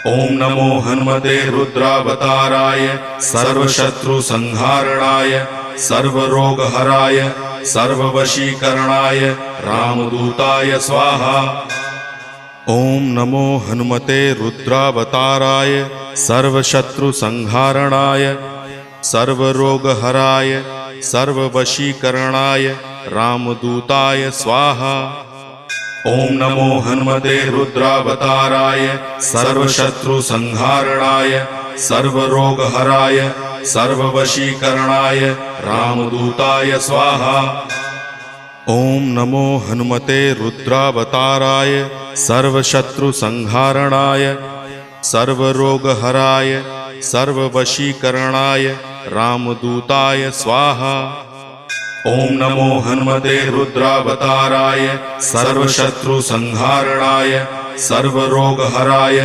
ओम नमो हनुमते रुद्रावताराय सर्वशत्रुसंहारणाय सर्वरोगहराय सर्ववशीकरणाय रामदूताय स्वाहा। ओम नमो हनुमते रुद्रावताराय सर्वशत्रुसंहारणाय सर्वरोगहराय सर्ववशीकरणाय रामदूताय स्वाहा। ओम नमो हनुमते रुद्रावताराय सर्वशत्रुसंहारणाय सर्वरोगहराय सर्ववशीकरणाय रामदूताय स्वाहा। ओम नमो हनुमते रुद्रावताराय सर्वशत्रुसंहारणाय सर्वरोगहराय सर्ववशीकरणाय रामदूताय स्वाहा। ओम नमो हनुमते रुद्रावताराय सर्वशत्रुसंहारणाय सर्वरोगहराय